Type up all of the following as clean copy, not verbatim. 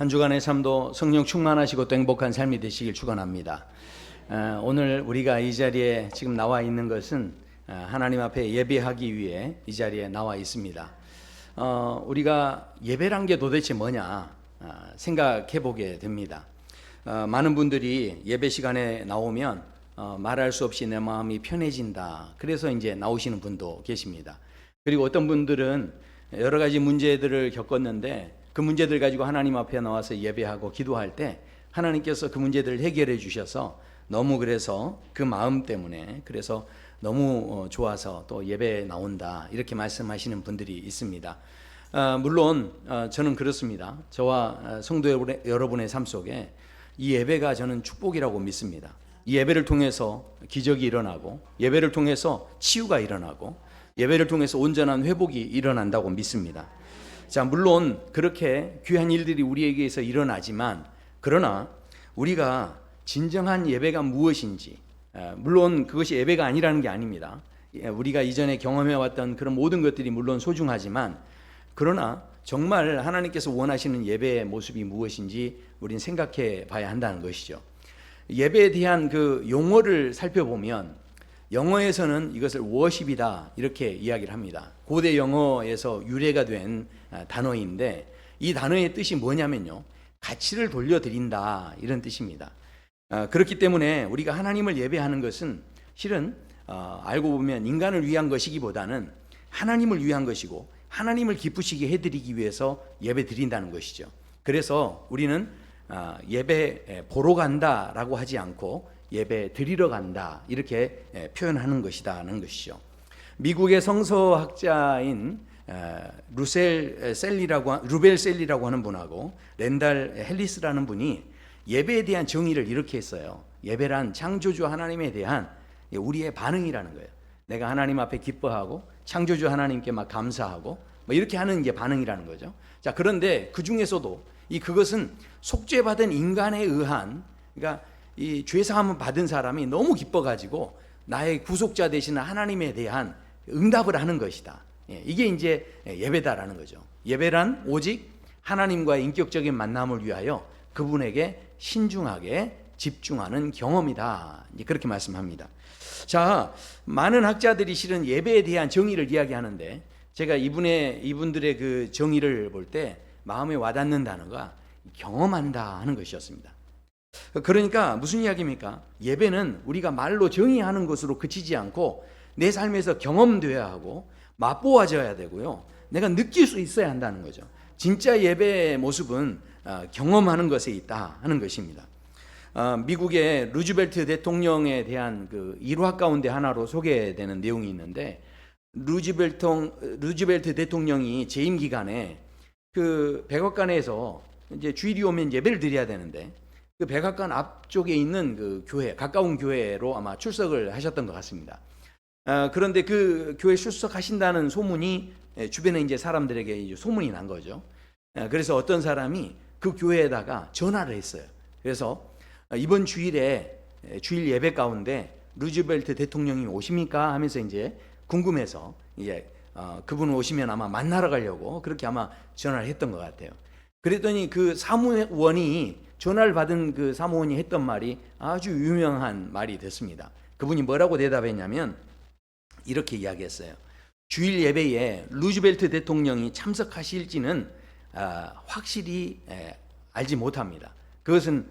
한 주간의 삶도 성령 충만하시고 또 행복한 삶이 되시길 축원합니다. 오늘 우리가 이 자리에 지금 나와 있는 것은 하나님 앞에 예배하기 위해 이 자리에 나와 있습니다. 우리가 예배란 게 도대체 뭐냐 생각해 보게 됩니다. 많은 분들이 예배 시간에 나오면 말할 수 없이 내 마음이 편해진다. 그래서 이제 나오시는 분도 계십니다. 그리고 어떤 분들은 여러 가지 문제들을 겪었는데 그 문제들 가지고 하나님 앞에 나와서 예배하고 기도할 때 하나님께서 그 문제들을 해결해 주셔서 너무 그래서 그 마음 때문에 그래서 너무 좋아서 또 예배에 나온다 이렇게 말씀하시는 분들이 있습니다. 물론 저는 그렇습니다. 저와 성도 여러분의 삶 속에 이 예배가 저는 축복이라고 믿습니다. 이 예배를 통해서 기적이 일어나고 예배를 통해서 치유가 일어나고 예배를 통해서 온전한 회복이 일어난다고 믿습니다. 자, 물론 그렇게 귀한 일들이 우리에게서 일어나지만 그러나 우리가 진정한 예배가 무엇인지 물론 그것이 예배가 아니라는 게 아닙니다. 우리가 이전에 경험해왔던 그런 모든 것들이 물론 소중하지만 그러나 정말 하나님께서 원하시는 예배의 모습이 무엇인지 우리는 생각해 봐야 한다는 것이죠. 예배에 대한 그 용어를 살펴보면 영어에서는 이것을 워십이다 이렇게 이야기를 합니다. 고대 영어에서 유래가 된 단어인데 이 단어의 뜻이 뭐냐면요, 가치를 돌려드린다 이런 뜻입니다. 그렇기 때문에 우리가 하나님을 예배하는 것은 실은 알고 보면 인간을 위한 것이기보다는 하나님을 위한 것이고 하나님을 기쁘시게 해드리기 위해서 예배 드린다는 것이죠. 그래서 우리는 예배 보러 간다라고 하지 않고 예배 드리러 간다 이렇게 표현하는 것이다는 것이죠. 미국의 성서학자인 루벨 셀리라고 하는 분하고 렌달 헬리스라는 분이 예배에 대한 정의를 이렇게 했어요. 예배란 창조주 하나님에 대한 우리의 반응이라는 거예요. 내가 하나님 앞에 기뻐하고 창조주 하나님께 막 감사하고 뭐 이렇게 하는 게 반응이라는 거죠. 자, 그런데 그 중에서도 그것은 속죄받은 인간에 의한, 그러니까 이 죄사함을 받은 사람이 너무 기뻐가지고 나의 구속자 되시는 하나님에 대한 응답을 하는 것이다. 이게 이제 예배다라는 거죠. 예배란 오직 하나님과의 인격적인 만남을 위하여 그분에게 신중하게 집중하는 경험이다. 그렇게 말씀합니다. 자, 많은 학자들이 실은 예배에 대한 정의를 이야기하는데 제가 이분들의 그 정의를 볼 때 마음에 와닿는 단어가 경험한다 하는 것이었습니다. 그러니까 무슨 이야기입니까? 예배는 우리가 말로 정의하는 것으로 그치지 않고 내 삶에서 경험되어야 하고 맛보아져야 되고요. 내가 느낄 수 있어야 한다는 거죠. 진짜 예배의 모습은 경험하는 것에 있다 하는 것입니다. 미국의 루즈벨트 대통령에 대한 그 일화 가운데 하나로 소개되는 내용이 있는데 루즈벨트 대통령이 재임 기간에 그 백악관에서 이제 주일이 오면 예배를 드려야 되는데 그 백악관 앞쪽에 있는 그 교회, 가까운 교회로 아마 출석을 하셨던 것 같습니다. 그런데 그 교회 출석하신다는 소문이 주변에 이제 사람들에게 이제 소문이 난 거죠. 그래서 어떤 사람이 그 교회에다가 전화를 했어요. 그래서 이번 주일에 주일 예배 가운데 루즈벨트 대통령이 오십니까? 하면서 이제 궁금해서 그분 오시면 아마 만나러 가려고 그렇게 아마 전화를 했던 것 같아요. 그랬더니 그 사무원이 전화를 받은 그 사무원이 했던 말이 아주 유명한 말이 됐습니다. 그분이 뭐라고 대답했냐면 이렇게 이야기했어요. 주일 예배에 루즈벨트 대통령이 참석하실지는 확실히 알지 못합니다. 그것은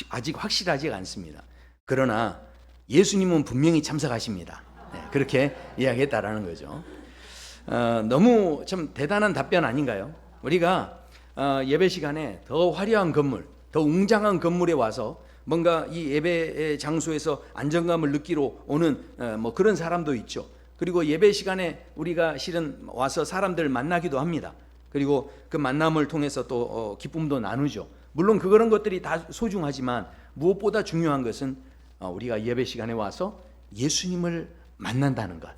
아직 확실하지 않습니다. 그러나 예수님은 분명히 참석하십니다. 그렇게 이야기했다라는 거죠. 너무 참 대단한 답변 아닌가요? 우리가 예배 시간에 더 화려한 건물, 더 웅장한 건물에 와서 뭔가 이 예배 장소에서 안정감을 느끼러 오는 뭐 그런 사람도 있죠. 그리고 예배 시간에 우리가 실은 와서 사람들을 만나기도 합니다. 그리고 그 만남을 통해서 또 기쁨도 나누죠. 물론 그런 것들이 다 소중하지만 무엇보다 중요한 것은 우리가 예배 시간에 와서 예수님을 만난다는 것.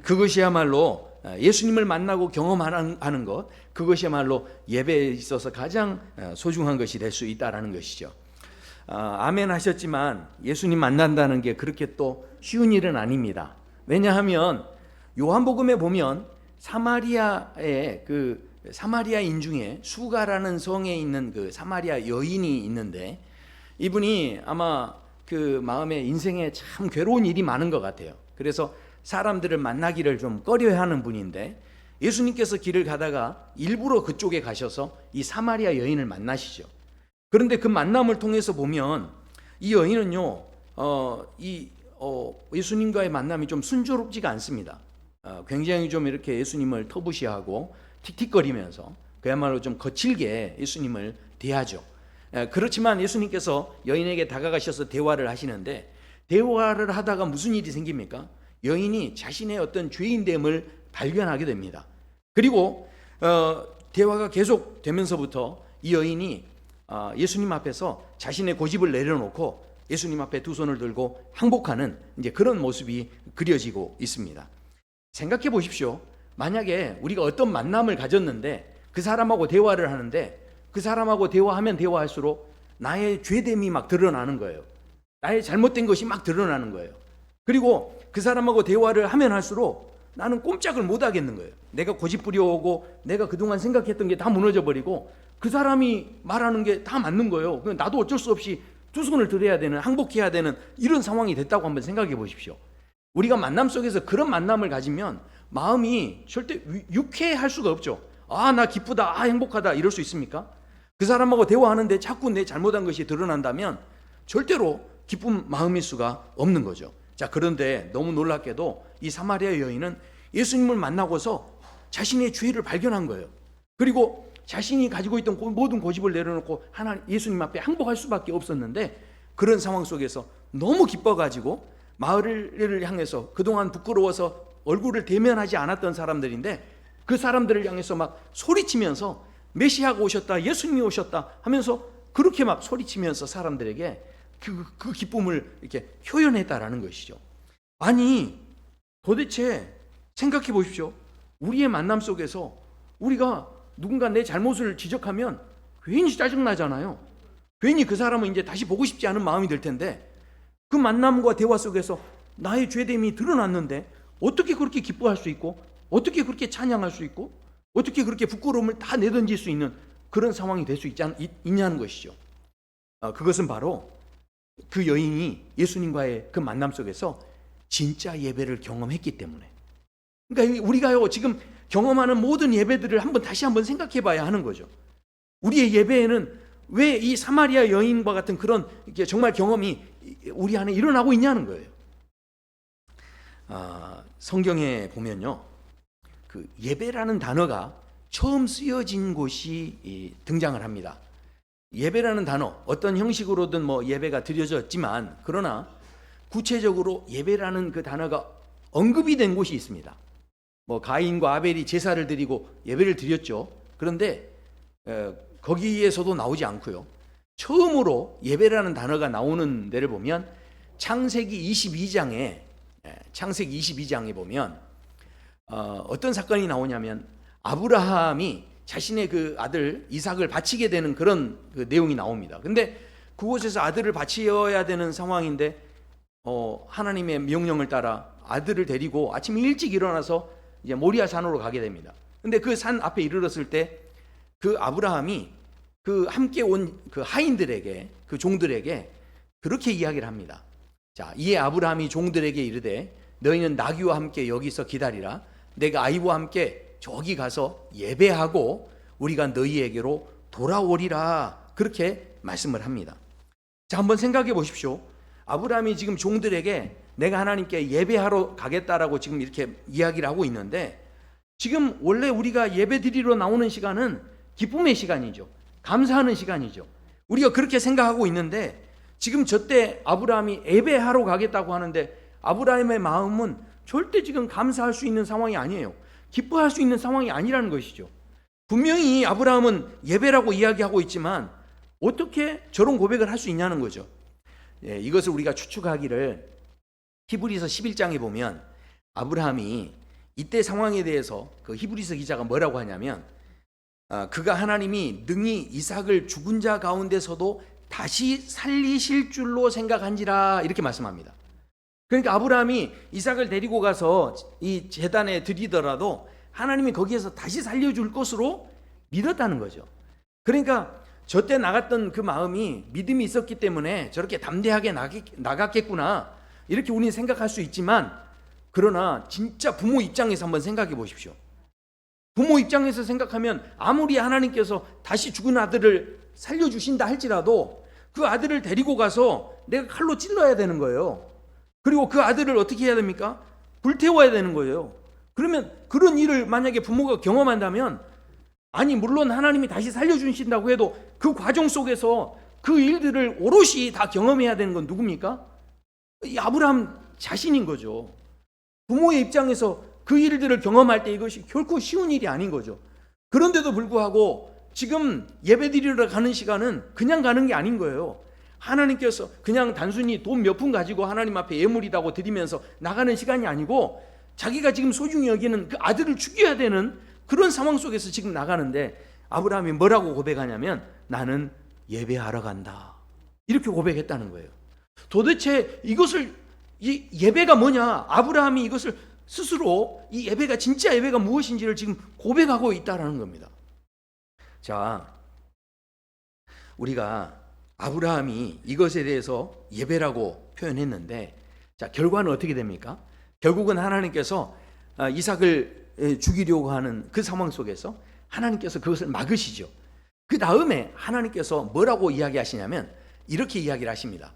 그것이야말로 예수님을 만나고 경험하는 것, 그것이야말로 예배에 있어서 가장 소중한 것이 될 수 있다는 것이죠. 아멘 하셨지만 예수님 만난다는 게 그렇게 또 쉬운 일은 아닙니다. 왜냐하면 요한복음에 보면 사마리아의 그 사마리아인 중에 수가라는 성에 있는 그 사마리아 여인이 있는데, 이분이 아마 그 마음에 인생에 참 괴로운 일이 많은 것 같아요. 그래서 사람들을 만나기를 좀 꺼려하는 분인데, 예수님께서 길을 가다가 일부러 그쪽에 가셔서 이 사마리아 여인을 만나시죠. 그런데 그 만남을 통해서 보면 이 여인은요, 예수님과의 만남이 좀 순조롭지가 않습니다. 굉장히 좀 이렇게 예수님을 터부시하고 틱틱거리면서 그야말로 좀 거칠게 예수님을 대하죠. 그렇지만 예수님께서 여인에게 다가가셔서 대화를 하시는데, 대화를 하다가 무슨 일이 생깁니까? 여인이 자신의 어떤 죄인됨을 발견하게 됩니다. 그리고 대화가 계속 되면서부터 이 여인이 예수님 앞에서 자신의 고집을 내려놓고 예수님 앞에 두 손을 들고 항복하는 이제 그런 모습이 그려지고 있습니다. 생각해 보십시오. 만약에 우리가 어떤 만남을 가졌는데 그 사람하고 대화를 하는데, 그 사람하고 대화하면 대화할수록 나의 죄됨이 막 드러나는 거예요. 나의 잘못된 것이 막 드러나는 거예요. 그리고 그 사람하고 대화를 하면 할수록 나는 꼼짝을 못 하겠는 거예요. 내가 고집 부려오고 내가 그동안 생각했던 게 다 무너져 버리고 그 사람이 말하는 게 다 맞는 거예요. 나도 어쩔 수 없이 두 손을 들어야 되는, 항복해야 되는 이런 상황이 됐다고 한번 생각해 보십시오. 우리가 만남 속에서 그런 만남을 가지면 마음이 절대 유쾌할 수가 없죠. 나 기쁘다, 행복하다 이럴 수 있습니까? 그 사람하고 대화하는데 자꾸 내 잘못한 것이 드러난다면 절대로 기쁜 마음일 수가 없는 거죠. 자, 그런데 너무 놀랍게도 이 사마리아 여인은 예수님을 만나고서 자신의 죄를 발견한 거예요. 그리고 자신이 가지고 있던 모든 고집을 내려놓고 예수님 앞에 항복할 수밖에 없었는데, 그런 상황 속에서 너무 기뻐가지고 마을을 향해서 그동안 부끄러워서 얼굴을 대면하지 않았던 사람들인데 그 사람들을 향해서 막 소리치면서 메시아가 오셨다, 예수님이 오셨다 하면서 그렇게 막 소리치면서 사람들에게 그 기쁨을 이렇게 표현했다라는 것이죠. 아니, 도대체 생각해 보십시오. 우리의 만남 속에서 우리가 누군가 내 잘못을 지적하면 괜히 짜증나잖아요. 괜히 그 사람은 이제 다시 보고 싶지 않은 마음이 들 텐데, 그 만남과 대화 속에서 나의 죄됨이 드러났는데 어떻게 그렇게 기뻐할 수 있고, 어떻게 그렇게 찬양할 수 있고, 어떻게 그렇게 부끄러움을 다 내던질 수 있는 그런 상황이 될 수 있냐는 것이죠. 그것은 바로 그 여인이 예수님과의 그 만남 속에서 진짜 예배를 경험했기 때문에. 그러니까 우리가요 지금 경험하는 모든 예배들을 다시 한번 생각해 봐야 하는 거죠. 우리의 예배에는 왜 이 사마리아 여인과 같은 그런 정말 경험이 우리 안에 일어나고 있냐는 거예요. 성경에 보면요, 그 예배라는 단어가 처음 쓰여진 곳이 등장을 합니다. 예배라는 단어, 어떤 형식으로든 예배가 드려졌지만, 그러나 구체적으로 예배라는 그 단어가 언급이 된 곳이 있습니다. 가인과 아벨이 제사를 드리고 예배를 드렸죠. 그런데 거기에서도 나오지 않고요, 처음으로 예배라는 단어가 나오는 데를 보면 창세기 22장에 보면 어떤 사건이 나오냐면, 아브라함이 자신의 그 아들 이삭을 바치게 되는 그런 그 내용이 나옵니다. 근데 그곳에서 아들을 바치어야 되는 상황인데 하나님의 명령을 따라 아들을 데리고 아침 일찍 일어나서 이제 모리아 산으로 가게 됩니다. 근데 그 산 앞에 이르렀을 때 그 아브라함이 그 함께 온 그 하인들에게, 그 종들에게 그렇게 이야기를 합니다. 자, 이에 아브라함이 종들에게 이르되 너희는 나귀와 함께 여기서 기다리라. 내가 아이와 함께 저기 가서 예배하고 우리가 너희에게로 돌아오리라. 그렇게 말씀을 합니다. 자, 한번 생각해 보십시오. 아브라함이 지금 종들에게 내가 하나님께 예배하러 가겠다라고 지금 이렇게 이야기를 하고 있는데, 지금 원래 우리가 예배 드리러 나오는 시간은 기쁨의 시간이죠. 감사하는 시간이죠. 우리가 그렇게 생각하고 있는데, 지금 저때 아브라함이 예배하러 가겠다고 하는데 아브라함의 마음은 절대 지금 감사할 수 있는 상황이 아니에요. 기뻐할 수 있는 상황이 아니라는 것이죠. 분명히 아브라함은 예배라고 이야기하고 있지만 어떻게 저런 고백을 할 수 있냐는 거죠. 이것을 우리가 추측하기를 히브리서 11장에 보면 아브라함이 이때 상황에 대해서 그 히브리서 기자가 뭐라고 하냐면, 그가 하나님이 능히 이삭을 죽은 자 가운데서도 다시 살리실 줄로 생각한지라, 이렇게 말씀합니다. 그러니까 아브라함이 이삭을 데리고 가서 이 제단에 드리더라도 하나님이 거기에서 다시 살려줄 것으로 믿었다는 거죠. 그러니까 저때 나갔던 그 마음이 믿음이 있었기 때문에 저렇게 담대하게 나갔겠구나, 이렇게 우리는 생각할 수 있지만, 그러나 진짜 부모 입장에서 한번 생각해 보십시오. 부모 입장에서 생각하면 아무리 하나님께서 다시 죽은 아들을 살려주신다 할지라도 그 아들을 데리고 가서 내가 칼로 찔러야 되는 거예요. 그리고 그 아들을 어떻게 해야 됩니까? 불태워야 되는 거예요. 그러면 그런 일을 만약에 부모가 경험한다면, 아니 물론 하나님이 다시 살려주신다고 해도 그 과정 속에서 그 일들을 오롯이 다 경험해야 되는 건 누굽니까? 이 아브라함 자신인 거죠. 부모의 입장에서 그 일들을 경험할 때 이것이 결코 쉬운 일이 아닌 거죠. 그런데도 불구하고 지금 예배드리러 가는 시간은 그냥 가는 게 아닌 거예요. 하나님께서 그냥 단순히 돈 몇 푼 가지고 하나님 앞에 예물이라고 드리면서 나가는 시간이 아니고, 자기가 지금 소중히 여기는 그 아들을 죽여야 되는 그런 상황 속에서 지금 나가는데, 아브라함이 뭐라고 고백하냐면 나는 예배하러 간다, 이렇게 고백했다는 거예요. 도대체 이것을, 이 예배가 뭐냐, 아브라함이 이것을 스스로 이 예배가 진짜 예배가 무엇인지를 지금 고백하고 있다라는 겁니다. 자, 우리가 아브라함이 이것에 대해서 예배라고 표현했는데, 자, 결과는 어떻게 됩니까? 결국은 하나님께서 이삭을 죽이려고 하는 그 상황 속에서 하나님께서 그것을 막으시죠. 그 다음에 하나님께서 뭐라고 이야기하시냐면 이렇게 이야기를 하십니다.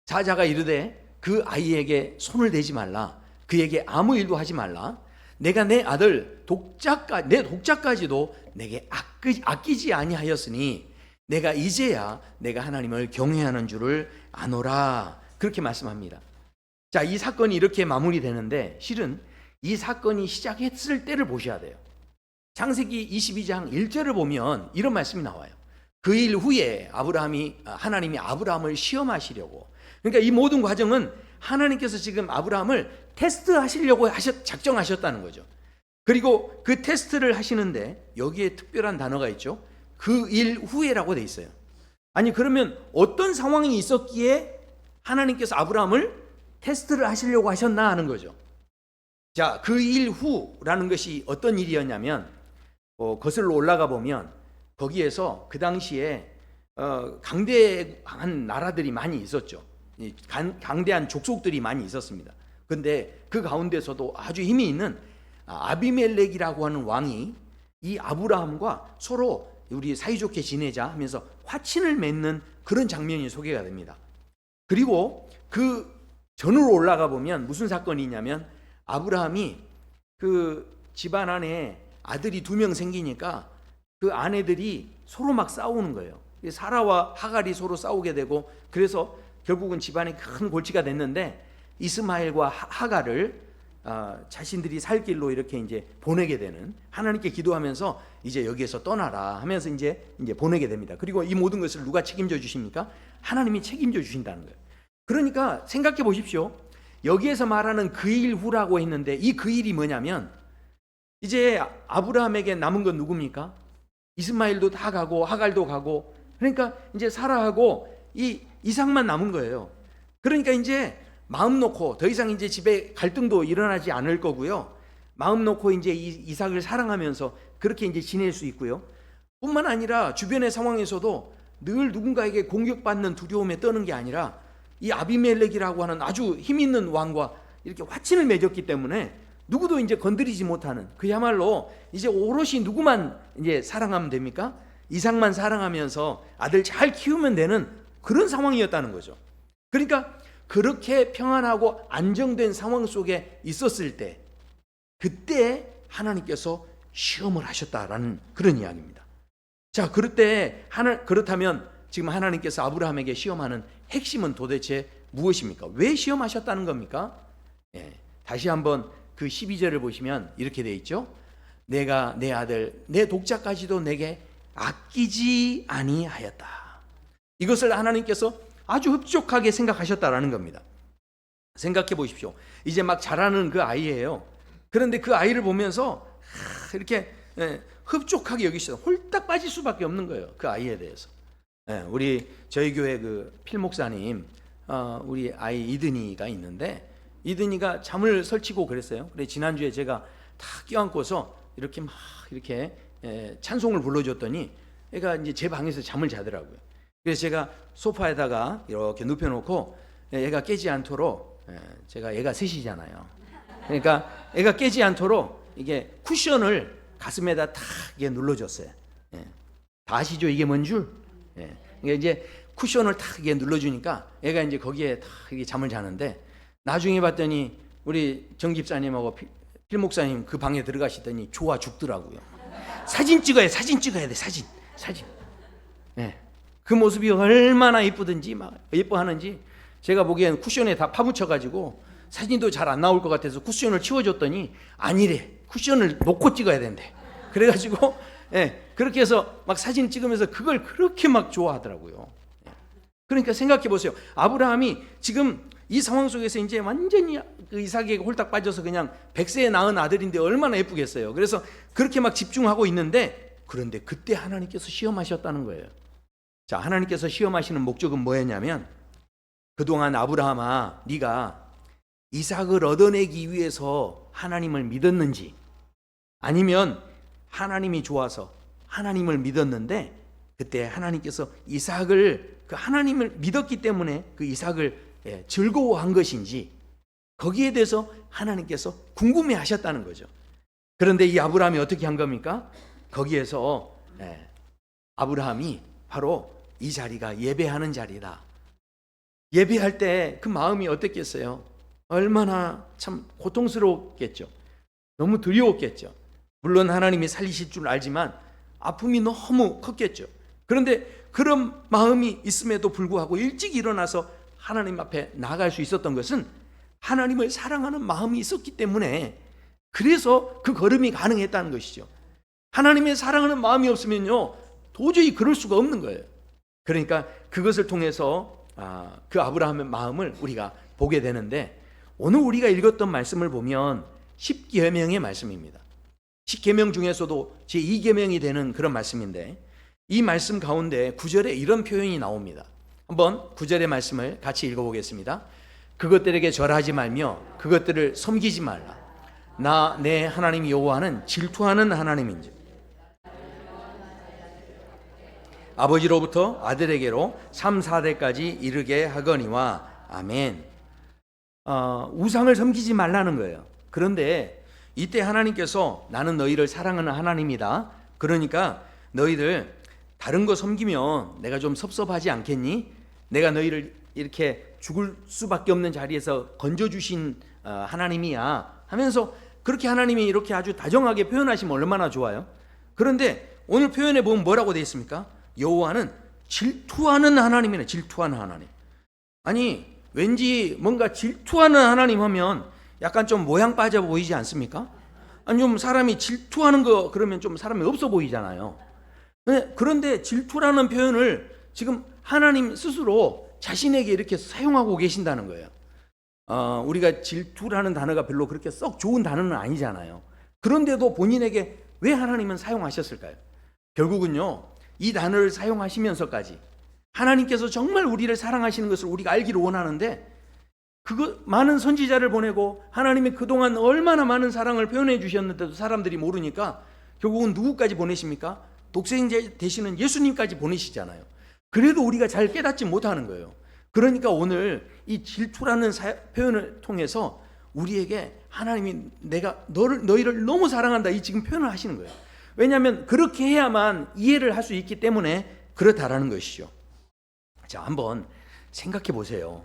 사자가 이르되 그 아이에게 손을 대지 말라, 그에게 아무 일도 하지 말라. 내가 내 아들 내 독자까지도 내게 아끼지 아니하였으니 내가 이제야 내가 하나님을 경외하는 줄을 아노라, 그렇게 말씀합니다. 자, 이 사건이 이렇게 마무리되는데, 실은 이 사건이 시작했을 때를 보셔야 돼요. 창세기 22장 1절을 보면 이런 말씀이 나와요. 그 일 후에 하나님이 아브라함을 시험하시려고, 그러니까 이 모든 과정은 하나님께서 지금 아브라함을 테스트하시려고 작정하셨다는 거죠. 그리고 그 테스트를 하시는데 여기에 특별한 단어가 있죠. 그 일 후에라고 돼 있어요. 아니 그러면 어떤 상황이 있었기에 하나님께서 아브라함을 테스트를 하시려고 하셨나 하는 거죠. 자, 그 일 후라는 것이 어떤 일이었냐면, 거슬러 올라가 보면 거기에서 그 당시에 강대한 나라들이 많이 있었죠. 강대한 족속들이 많이 있었습니다. 근데 그 가운데서도 아주 힘이 있는 아비멜렉이라고 하는 왕이 이 아브라함과 서로 우리 사이좋게 지내자 하면서 화친을 맺는 그런 장면이 소개가 됩니다. 그리고 그 전으로 올라가 보면 무슨 사건이 있냐면, 아브라함이 그 집안 안에 아들이 2명 생기니까 그 아내들이 서로 막 싸우는 거예요. 사라와 하갈이 서로 싸우게 되고, 그래서 결국은 집안에 큰 골치가 됐는데 이스마엘과 하갈을 자신들이 살 길로 이렇게 이제 보내게 되는, 하나님께 기도하면서 이제 여기에서 떠나라 하면서 이제 보내게 됩니다. 그리고 이 모든 것을 누가 책임져 주십니까? 하나님이 책임져 주신다는 거예요. 그러니까 생각해 보십시오. 여기에서 말하는 그 일 후라고 했는데 이 그 일이 뭐냐면, 이제 아브라함에게 남은 건 누굽니까? 이스마엘도 다 가고 하갈도 가고, 그러니까 이제 사라하고 이 이삭만 남은 거예요. 그러니까 이제 마음 놓고 더 이상 이제 집에 갈등도 일어나지 않을 거고요. 마음 놓고 이제 이삭을 사랑하면서 그렇게 이제 지낼 수 있고요. 뿐만 아니라 주변의 상황에서도 늘 누군가에게 공격받는 두려움에 떠는 게 아니라 이 아비멜렉이라고 하는 아주 힘 있는 왕과 이렇게 화친을 맺었기 때문에 누구도 이제 건드리지 못하는, 그야말로 이제 오롯이 누구만 이제 사랑하면 됩니까? 이삭만 사랑하면서 아들 잘 키우면 되는 그런 상황이었다는 거죠. 그러니까 그렇게 평안하고 안정된 상황 속에 있었을 때, 그때 하나님께서 시험을 하셨다라는 그런 이야기입니다. 자, 그렇다면 지금 하나님께서 아브라함에게 시험하는 핵심은 도대체 무엇입니까? 왜 시험하셨다는 겁니까? 다시 한번 그 12절을 보시면 이렇게 돼 있죠. 내가 내 아들 내 독자까지도 내게 아끼지 아니하였다. 이것을 하나님께서 아주 흡족하게 생각하셨다라는 겁니다. 생각해 보십시오. 이제 막 자라는 그 아이예요. 그런데 그 아이를 보면서 이렇게 흡족하게 여기시죠. 홀딱 빠질 수밖에 없는 거예요. 그 아이에 대해서. 저희 교회 그 필 목사님, 우리 아이 이든이가 있는데, 이든이가 잠을 설치고 그랬어요. 그래 지난주에 제가 다 껴안고서 이렇게 막 이렇게 찬송을 불러줬더니 애가 이제 제 방에서 잠을 자더라고요. 그래서 제가 소파에다가 이렇게 눕혀놓고 애가 깨지 않도록, 제가 애가 셋이잖아요. 그러니까 애가 깨지 않도록 이게 쿠션을 가슴에다 탁 이게 눌러줬어요. 다 아시죠? 이게 뭔 줄? 그러니까 이제 쿠션을 탁 이게 눌러주니까 애가 이제 거기에 탁 이게 잠을 자는데, 나중에 봤더니 우리 정 집사님하고 필 목사님 그 방에 들어가시더니 좋아 죽더라고요. 사진 찍어야 돼. 사진. 그 모습이 얼마나 예쁘든지 막 예뻐하는지, 제가 보기엔 쿠션에 다 파묻혀가지고 사진도 잘 안 나올 것 같아서 쿠션을 치워줬더니 아니래, 쿠션을 놓고 찍어야 된대. 그래가지고 그렇게 해서 막 사진 찍으면서 그걸 그렇게 막 좋아하더라고요. 그러니까 생각해 보세요. 아브라함이 지금 이 상황 속에서 이제 완전히 그 이삭에게 홀딱 빠져서 그냥 100세에 낳은 아들인데 얼마나 예쁘겠어요. 그래서 그렇게 막 집중하고 있는데, 그런데 그때 하나님께서 시험하셨다는 거예요. 자, 하나님께서 시험하시는 목적은 뭐였냐면, 그동안 아브라함아, 네가 이삭을 얻어내기 위해서 하나님을 믿었는지, 아니면 하나님이 좋아서 하나님을 믿었는데 그때 하나님께서 이삭을, 그 하나님을 믿었기 때문에 그 이삭을 즐거워한 것인지, 거기에 대해서 하나님께서 궁금해 하셨다는 거죠. 그런데 이 아브라함이 어떻게 한 겁니까? 거기에서 아브라함이 바로 이 자리가 예배하는 자리다. 예배할 때 그 마음이 어땠겠어요? 얼마나 참 고통스러웠겠죠. 너무 두려웠겠죠. 물론 하나님이 살리실 줄 알지만 아픔이 너무 컸겠죠. 그런데 그런 마음이 있음에도 불구하고 일찍 일어나서 하나님 앞에 나아갈 수 있었던 것은 하나님을 사랑하는 마음이 있었기 때문에, 그래서 그 걸음이 가능했다는 것이죠. 하나님의 사랑하는 마음이 없으면요 도저히 그럴 수가 없는 거예요. 그러니까 그것을 통해서 그 아브라함의 마음을 우리가 보게 되는데, 오늘 우리가 읽었던 말씀을 보면 10계명의 말씀입니다. 10계명 중에서도 제2계명이 되는 그런 말씀인데, 이 말씀 가운데 9절에 이런 표현이 나옵니다. 한번 9절의 말씀을 같이 읽어보겠습니다. 그것들에게 절하지 말며 그것들을 섬기지 말라. 나 내 하나님 여호와는 질투하는 하나님인지 아버지로부터 아들에게로 3, 4대까지 이르게 하거니와. 아멘. 우상을 섬기지 말라는 거예요. 그런데 이때 하나님께서 나는 너희를 사랑하는 하나님이다. 그러니까 너희들 다른 거 섬기면 내가 좀 섭섭하지 않겠니? 내가 너희를 이렇게 죽을 수밖에 없는 자리에서 건져주신 하나님이야 하면서, 그렇게 하나님이 이렇게 아주 다정하게 표현하시면 얼마나 좋아요. 그런데 오늘 표현에 보면 뭐라고 되어 있습니까? 여호와는 질투하는 하나님이네. 질투하는 하나님. 아니, 왠지 뭔가 질투하는 하나님 하면 약간 좀 모양 빠져 보이지 않습니까? 아니, 좀 사람이 질투하는 거 그러면 좀 사람이 없어 보이잖아요. 그런데 질투라는 표현을 지금 하나님 스스로 자신에게 이렇게 사용하고 계신다는 거예요. 우리가 질투라는 단어가 별로 그렇게 썩 좋은 단어는 아니잖아요. 그런데도 본인에게 왜 하나님은 사용하셨을까요? 결국은요, 이 단어를 사용하시면서까지 하나님께서 정말 우리를 사랑하시는 것을 우리가 알기를 원하는데, 그거 많은 선지자를 보내고 하나님이 그동안 얼마나 많은 사랑을 표현해 주셨는데도 사람들이 모르니까 결국은 누구까지 보내십니까? 독생자 되시는 예수님까지 보내시잖아요. 그래도 우리가 잘 깨닫지 못하는 거예요. 그러니까 오늘 이 질투라는 표현을 통해서 우리에게 하나님이 내가 너희를 너무 사랑한다, 이 지금 표현을 하시는 거예요. 왜냐하면 그렇게 해야만 이해를 할 수 있기 때문에 그렇다라는 것이죠. 자, 한번 생각해 보세요.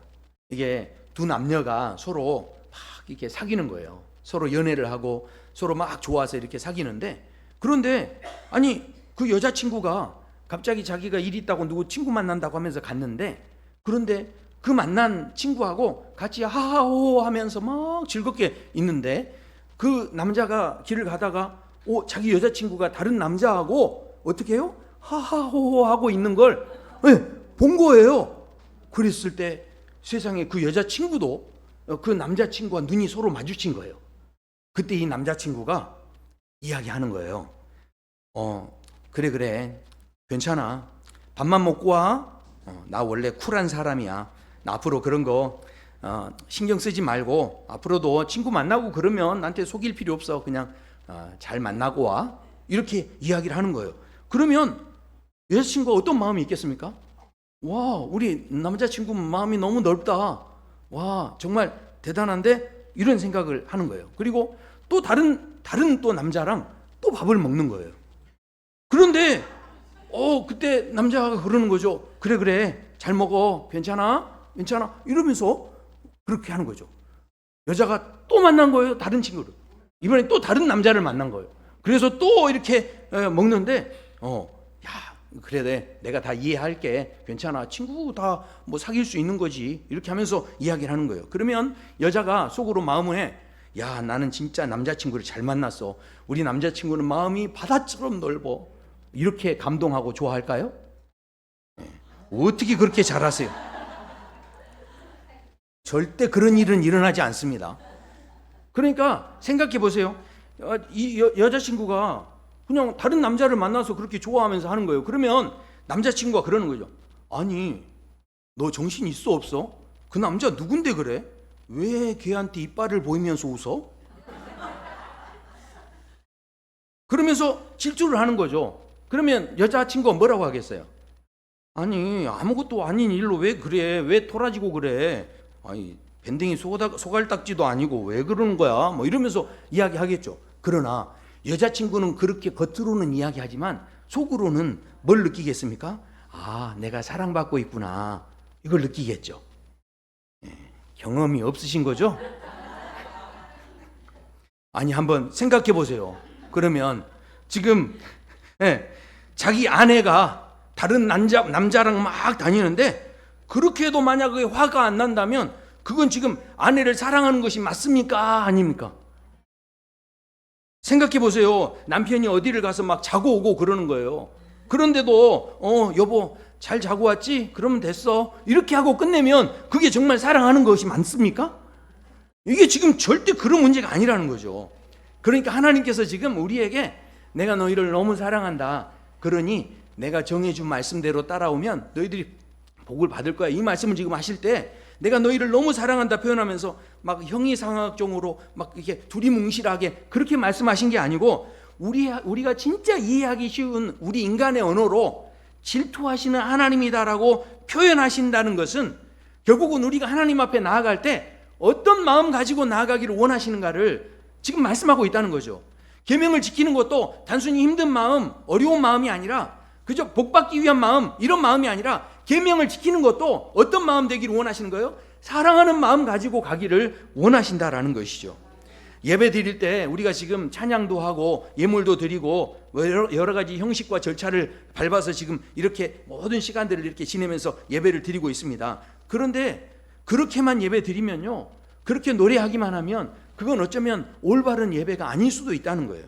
이게 두 남녀가 서로 막 이렇게 사귀는 거예요. 서로 연애를 하고 서로 막 좋아서 이렇게 사귀는데, 그런데 아니 그 여자친구가 갑자기 자기가 일 있다고 누구 친구 만난다고 하면서 갔는데, 그런데 그 만난 친구하고 같이 하하호호 하면서 막 즐겁게 있는데, 그 남자가 길을 가다가 자기 여자친구가 다른 남자하고 어떻게 해요? 하하호호 하고 있는 걸 본 거예요. 그랬을 때 세상에 그 여자친구도 그 남자친구와 눈이 서로 마주친 거예요. 그때 이 남자친구가 이야기하는 거예요. 그래 괜찮아, 밥만 먹고 와. 나 원래 쿨한 사람이야. 나 앞으로 그런 거 신경 쓰지 말고 앞으로도 친구 만나고 그러면 나한테 속일 필요 없어. 그냥 잘 만나고 와. 이렇게 이야기를 하는 거예요. 그러면 여자친구가 어떤 마음이 있겠습니까? 와, 우리 남자친구 마음이 너무 넓다. 와, 정말 대단한데? 이런 생각을 하는 거예요. 그리고 또 다른 또 남자랑 또 밥을 먹는 거예요. 그런데 그때 남자가 그러는 거죠. 그래 잘 먹어. 괜찮아 이러면서 그렇게 하는 거죠. 여자가 또 만난 거예요. 다른 친구를. 이번에 또 다른 남자를 만난 거예요. 그래서 또 이렇게 먹는데 야, 그래 내가 다 이해할게. 괜찮아. 친구 다 뭐 사귈 수 있는 거지. 이렇게 하면서 이야기를 하는 거예요. 그러면 여자가 속으로 마음에 야, 나는 진짜 남자친구를 잘 만났어. 우리 남자친구는 마음이 바다처럼 넓어. 이렇게 감동하고 좋아할까요? 어떻게 그렇게 잘하세요? 절대 그런 일은 일어나지 않습니다. 그러니까 생각해 보세요. 이 여자친구가 그냥 다른 남자를 만나서 그렇게 좋아하면서 하는 거예요. 그러면 남자친구가 그러는 거죠. 아니, 너 정신 있어 없어? 그 남자 누군데 그래? 왜 걔한테 이빨을 보이면서 웃어? 그러면서 질투를 하는 거죠. 그러면 여자친구가 뭐라고 하겠어요? 아니, 아무것도 아닌 일로 왜 그래? 왜 토라지고 그래? 아니, 밴댕이 소갈딱지도 아니고 왜 그러는 거야? 뭐 이러면서 이야기하겠죠. 그러나 여자친구는 그렇게 겉으로는 이야기하지만 속으로는 뭘 느끼겠습니까? 아, 내가 사랑받고 있구나. 이걸 느끼겠죠. 경험이 없으신 거죠? 아니, 한번 생각해 보세요. 그러면 지금 자기 아내가 다른 남자랑 막 다니는데 그렇게 해도 만약에 화가 안 난다면 그건 지금 아내를 사랑하는 것이 맞습니까? 아닙니까? 생각해 보세요. 남편이 어디를 가서 막 자고 오고 그러는 거예요. 그런데도 여보 잘 자고 왔지? 그러면 됐어. 이렇게 하고 끝내면 그게 정말 사랑하는 것이 맞습니까? 이게 지금 절대 그런 문제가 아니라는 거죠. 그러니까 하나님께서 지금 우리에게 내가 너희를 너무 사랑한다. 그러니 내가 정해준 말씀대로 따라오면 너희들이 복을 받을 거야. 이 말씀을 지금 하실 때 내가 너희를 너무 사랑한다 표현하면서 막 형이상학종으로 막 이렇게 두리뭉실하게 그렇게 말씀하신 게 아니고 우리가 진짜 이해하기 쉬운 우리 인간의 언어로 질투하시는 하나님이다라고 표현하신다는 것은 결국은 우리가 하나님 앞에 나아갈 때 어떤 마음 가지고 나아가기를 원하시는가를 지금 말씀하고 있다는 거죠. 계명을 지키는 것도 단순히 힘든 마음, 어려운 마음이 아니라 그저 복받기 위한 마음, 이런 마음이 아니라 계명을 지키는 것도 어떤 마음 되기를 원하시는 거예요? 사랑하는 마음 가지고 가기를 원하신다라는 것이죠. 예배 드릴 때 우리가 지금 찬양도 하고 예물도 드리고 여러 가지 형식과 절차를 밟아서 지금 이렇게 모든 시간들을 이렇게 지내면서 예배를 드리고 있습니다. 그런데 그렇게만 예배 드리면요, 그렇게 노래하기만 하면 그건 어쩌면 올바른 예배가 아닐 수도 있다는 거예요.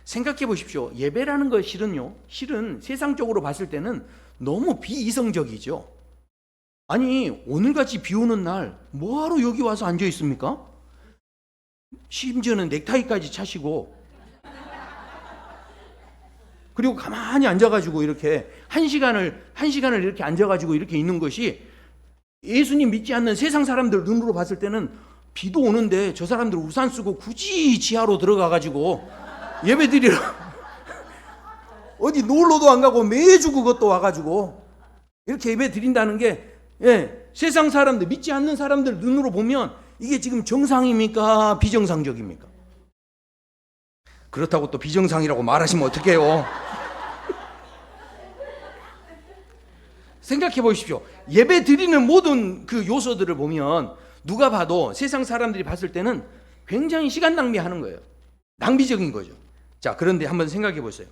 생각해 보십시오. 예배라는 것 실은 세상적으로 봤을 때는 너무 비이성적이죠. 아니, 오늘같이 비 오는 날 뭐하러 여기 와서 앉아 있습니까? 심지어는 넥타이까지 차시고 그리고 가만히 앉아가지고 이렇게 한 시간을 이렇게 앉아가지고 이렇게 있는 것이 예수님 믿지 않는 세상 사람들 눈으로 봤을 때는 비도 오는데 저 사람들 우산 쓰고 굳이 지하로 들어가가지고 예배 드리러 어디 놀러도 안 가고 매주 그것도 와가지고 이렇게 예배 드린다는 게 세상 사람들 믿지 않는 사람들 눈으로 보면 이게 지금 정상입니까? 비정상적입니까? 그렇다고 또 비정상이라고 말하시면 어떡해요? 생각해 보십시오. 예배 드리는 모든 그 요소들을 보면 누가 봐도 세상 사람들이 봤을 때는 굉장히 시간 낭비하는 거예요. 낭비적인 거죠. 자, 그런데 한번 생각해 보세요.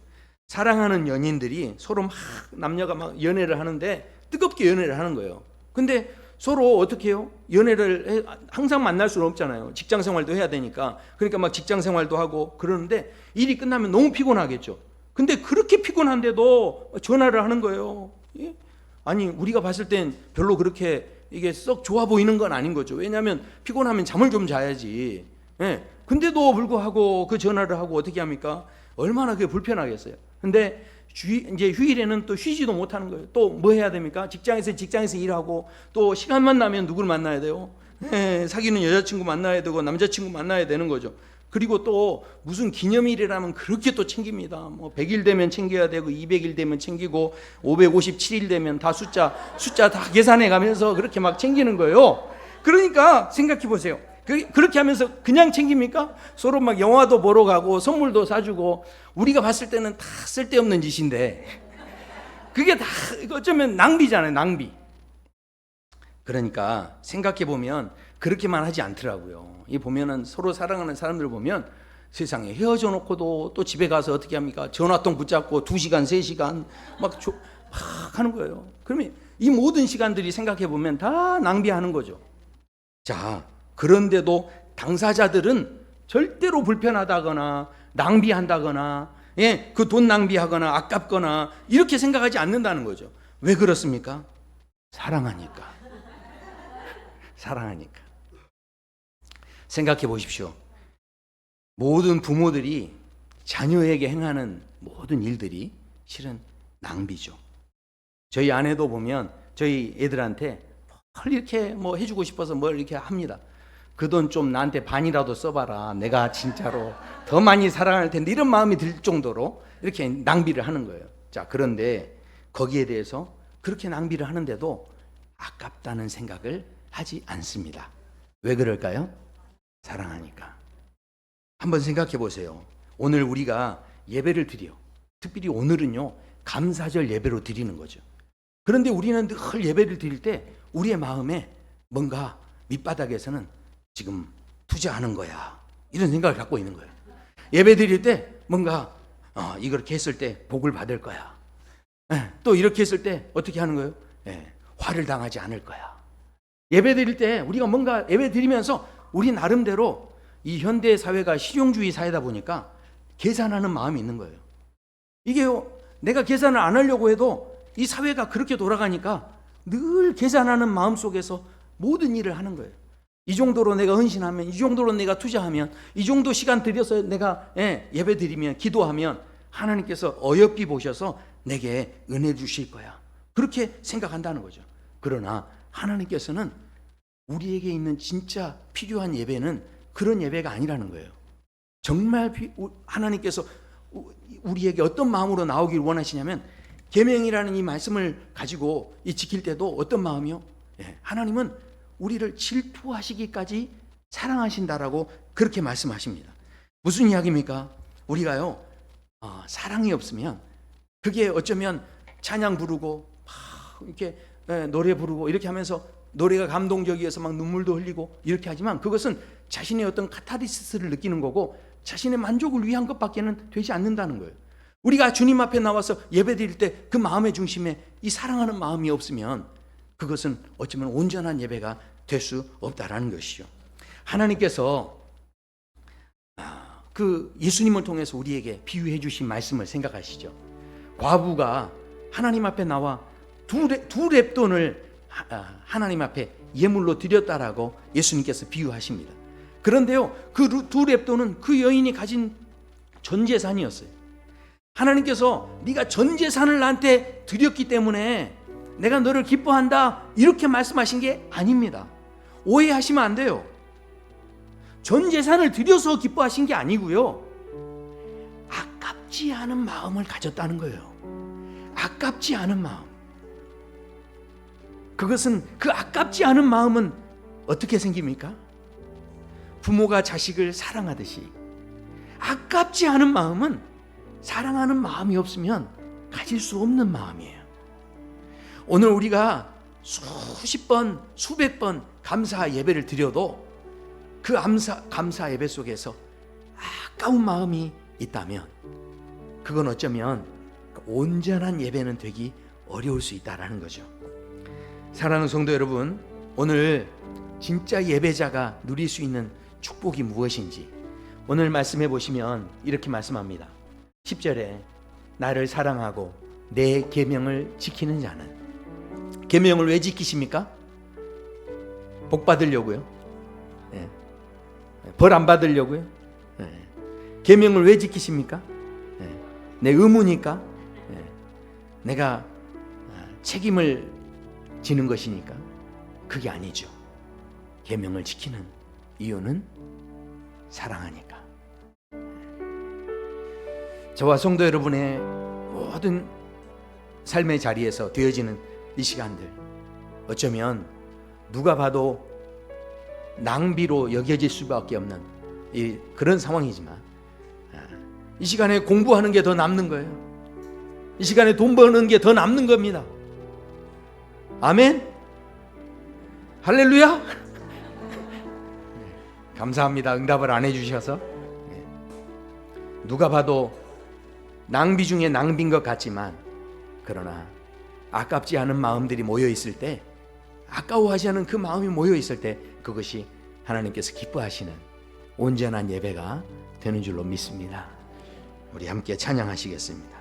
사랑하는 연인들이 서로 막 남녀가 막 연애를 하는데 뜨겁게 연애를 하는 거예요. 근데 서로 어떻게 해요? 연애를 항상 만날 수는 없잖아요. 직장 생활도 해야 되니까. 그러니까 막 직장 생활도 하고 그러는데 일이 끝나면 너무 피곤하겠죠. 근데 그렇게 피곤한데도 전화를 하는 거예요. 예? 아니, 우리가 봤을 땐 별로 그렇게 이게 썩 좋아 보이는 건 아닌 거죠. 왜냐하면 피곤하면 잠을 좀 자야지. 예? 근데도 불구하고 그 전화를 하고 어떻게 합니까? 얼마나 그게 불편하겠어요. 근데 이제 휴일에는 또 쉬지도 못하는 거예요. 또 뭐 해야 됩니까? 직장에서 일하고 또 시간만 나면 누굴 만나야 돼요? 사귀는 여자친구 만나야 되고 남자친구 만나야 되는 거죠. 그리고 또 무슨 기념일이라면 그렇게 또 챙깁니다. 뭐 100일 되면 챙겨야 되고 200일 되면 챙기고 557일 되면 다 숫자 다 계산해 가면서 그렇게 막 챙기는 거예요. 그러니까 생각해 보세요. 그렇게 하면서 그냥 챙깁니까? 서로 막 영화도 보러 가고 선물도 사주고, 우리가 봤을 때는 다 쓸데없는 짓인데 그게 다 어쩌면 낭비잖아요, 낭비. 그러니까 생각해 보면 그렇게만 하지 않더라고요. 이 보면은 서로 사랑하는 사람들 보면 세상에 헤어져 놓고도 또 집에 가서 어떻게 합니까? 전화통 붙잡고 2시간, 3시간 막 하는 거예요. 그러면 이 모든 시간들이 생각해 보면 다 낭비하는 거죠. 자, 그런데도 당사자들은 절대로 불편하다거나 낭비한다거나, 예, 그 돈 낭비하거나 아깝거나 이렇게 생각하지 않는다는 거죠. 왜 그렇습니까? 사랑하니까. 사랑하니까. 생각해 보십시오. 모든 부모들이 자녀에게 행하는 모든 일들이 실은 낭비죠. 저희 아내도 보면 저희 애들한테 뭘 이렇게 뭐 해주고 싶어서 뭘 이렇게 합니다. 그 돈 좀 나한테 반이라도 써봐라. 내가 진짜로 더 많이 사랑할 텐데, 이런 마음이 들 정도로 이렇게 낭비를 하는 거예요. 자, 그런데 거기에 대해서 그렇게 낭비를 하는데도 아깝다는 생각을 하지 않습니다. 왜 그럴까요? 사랑하니까. 한번 생각해 보세요. 오늘 우리가 예배를 드려. 특별히 오늘은요, 감사절 예배로 드리는 거죠. 그런데 우리는 늘 예배를 드릴 때 우리의 마음에 뭔가 밑바닥에서는 지금 투자하는 거야, 이런 생각을 갖고 있는 거예요. 예배 드릴 때 뭔가 이렇게 했을 때 복을 받을 거야. 또 이렇게 했을 때 어떻게 하는 거예요? 화를 당하지 않을 거야. 예배 드릴 때 우리가 뭔가 예배 드리면서 우리 나름대로 이 현대 사회가 실용주의 사회다 보니까 계산하는 마음이 있는 거예요. 이게요, 내가 계산을 안 하려고 해도 이 사회가 그렇게 돌아가니까 늘 계산하는 마음 속에서 모든 일을 하는 거예요. 이 정도로 내가 헌신하면, 이 정도로 내가 투자하면, 이 정도 시간 들여서 내가 예배 드리면, 기도하면 하나님께서 어여삐 보셔서 내게 은혜 주실 거야, 그렇게 생각한다는 거죠. 그러나 하나님께서는 우리에게 있는 진짜 필요한 예배는 그런 예배가 아니라는 거예요. 정말 하나님께서 우리에게 어떤 마음으로 나오기를 원하시냐면, 계명이라는 이 말씀을 가지고 이 지킬 때도 어떤 마음이요? 하나님은 우리를 질투하시기까지 사랑하신다라고 그렇게 말씀하십니다. 무슨 이야기입니까? 우리가요, 사랑이 없으면 그게 어쩌면 찬양 부르고 이렇게 노래 부르고 이렇게 하면서 노래가 감동적이어서 막 눈물도 흘리고 이렇게 하지만, 그것은 자신의 어떤 카타르시스를 느끼는 거고 자신의 만족을 위한 것밖에는 되지 않는다는 거예요. 우리가 주님 앞에 나와서 예배 드릴 때 그 마음의 중심에 이 사랑하는 마음이 없으면 그것은 어쩌면 온전한 예배가 될 수 없다라는 것이죠. 하나님께서 그 예수님을 통해서 우리에게 비유해 주신 말씀을 생각하시죠. 과부가 하나님 앞에 나와 두 렙돈을 하나님 앞에 예물로 드렸다라고 예수님께서 비유하십니다. 그런데요, 그 두 렙돈은 그 여인이 가진 전 재산이었어요. 하나님께서 네가 전 재산을 나한테 드렸기 때문에 내가 너를 기뻐한다, 이렇게 말씀하신 게 아닙니다. 오해하시면 안 돼요. 전 재산을 드려서 기뻐하신 게 아니고요, 아깝지 않은 마음을 가졌다는 거예요. 아깝지 않은 마음. 그것은, 그 아깝지 않은 마음은 어떻게 생깁니까? 부모가 자식을 사랑하듯이 아깝지 않은 마음은 사랑하는 마음이 없으면 가질 수 없는 마음이에요. 오늘 우리가 수십 번, 수백 번 감사 예배를 드려도 그 감사 예배 속에서 아까운 마음이 있다면 그건 어쩌면 온전한 예배는 되기 어려울 수 있다는 거죠. 사랑하는 성도 여러분, 오늘 진짜 예배자가 누릴 수 있는 축복이 무엇인지 오늘 말씀해 보시면 이렇게 말씀합니다. 10절에 나를 사랑하고 내 계명을 지키는 자는. 계명을 왜 지키십니까? 복 받으려고요? 벌 안 받으려고요? 계명을 왜 지키십니까? 내 의무니까? 내가 책임을 지는 것이니까? 그게 아니죠. 계명을 지키는 이유는 사랑하니까. 저와 성도 여러분의 모든 삶의 자리에서 되어지는 이 시간들, 어쩌면 누가 봐도 낭비로 여겨질 수밖에 없는 그런 상황이지만, 이 시간에 공부하는 게 더 남는 거예요. 이 시간에 돈 버는 게 더 남는 겁니다. 아멘. 할렐루야. 감사합니다. 응답을 안 해주셔서. 누가 봐도 낭비 중에 낭비인 것 같지만, 그러나 아깝지 않은 마음들이 모여 있을 때, 아까워하지 않은 그 마음이 모여 있을 때, 그것이 하나님께서 기뻐하시는 온전한 예배가 되는 줄로 믿습니다. 우리 함께 찬양하시겠습니다.